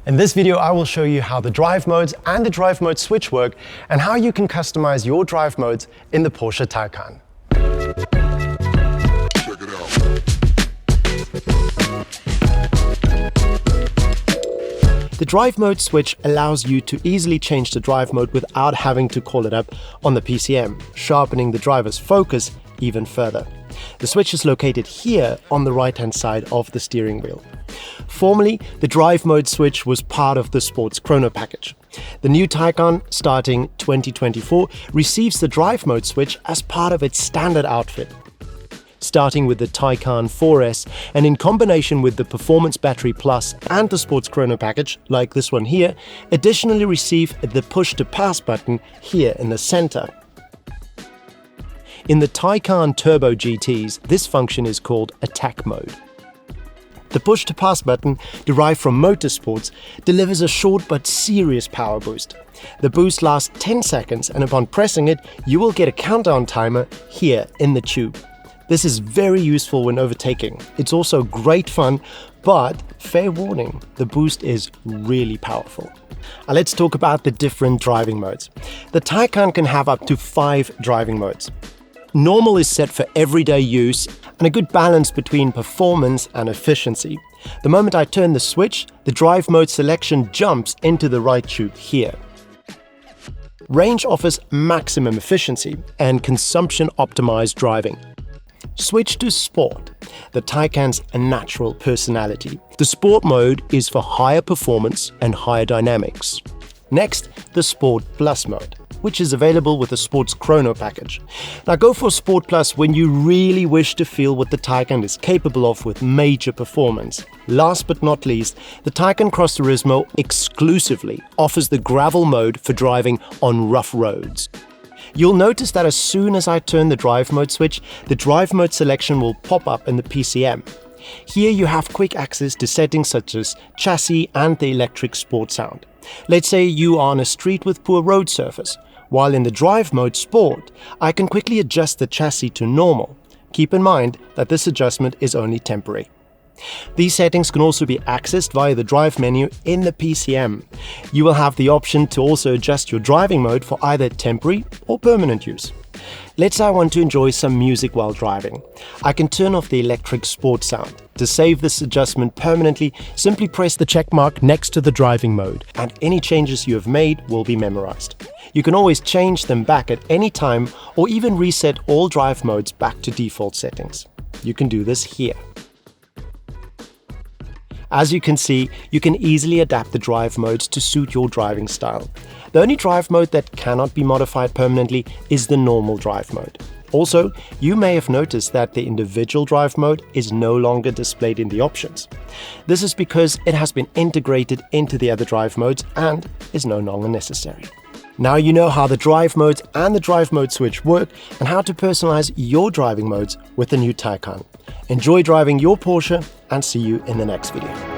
In this video, I will show you how the drive modes and the drive mode switch work and how you can customize your drive modes in the Porsche Taycan. Check it out. The drive mode switch allows you to easily change the drive mode without having to call it up on the PCM, sharpening the driver's focus even further. The switch is located here on the right-hand side of the steering wheel. Formerly, the drive mode switch was part of the Sports Chrono package. The new Taycan, starting 2024, receives the drive mode switch as part of its standard outfit. Starting with the Taycan 4S and in combination with the Performance Battery Plus and the Sports Chrono package, like this one here, additionally receive the push-to-pass button here in the center. In the Taycan Turbo GTs, this function is called Attack Mode. The push-to-pass button, derived from motorsports, delivers a short but serious power boost. The boost lasts 10 seconds and upon pressing it, you will get a countdown timer here in the tube. This is very useful when overtaking. It's also great fun, but fair warning, the boost is really powerful. Now let's talk about the different driving modes. The Taycan can have up to 5 driving modes. Normal is set for everyday use and a good balance between performance and efficiency. The moment I turn the switch, the drive mode selection jumps into the right tube here. Range offers maximum efficiency and consumption-optimized driving. Switch to Sport, the Taycan's natural personality. The Sport mode is for higher performance and higher dynamics. Next, the Sport Plus mode, which is available with the Sports Chrono package. Now go for Sport Plus when you really wish to feel what the Taycan is capable of with major performance. Last but not least, the Taycan Cross Turismo exclusively offers the gravel mode for driving on rough roads. You'll notice that as soon as I turn the drive mode switch, the drive mode selection will pop up in the PCM. Here you have quick access to settings such as chassis and the electric sport sound. Let's say you are on a street with poor road surface. While in the drive mode Sport, I can quickly adjust the chassis to normal. Keep in mind that this adjustment is only temporary. These settings can also be accessed via the drive menu in the PCM. You will have the option to also adjust your driving mode for either temporary or permanent use. Let's say I want to enjoy some music while driving. I can turn off the electric sport sound. To save this adjustment permanently, simply press the check mark next to the driving mode, and any changes you have made will be memorized. You can always change them back at any time or even reset all drive modes back to default settings. You can do this here. As you can see, you can easily adapt the drive modes to suit your driving style. The only drive mode that cannot be modified permanently is the normal drive mode. Also, you may have noticed that the individual drive mode is no longer displayed in the options. This is because it has been integrated into the other drive modes and is no longer necessary. Now you know how the drive modes and the drive mode switch work and how to personalize your driving modes with the new Taycan. Enjoy driving your Porsche and see you in the next video.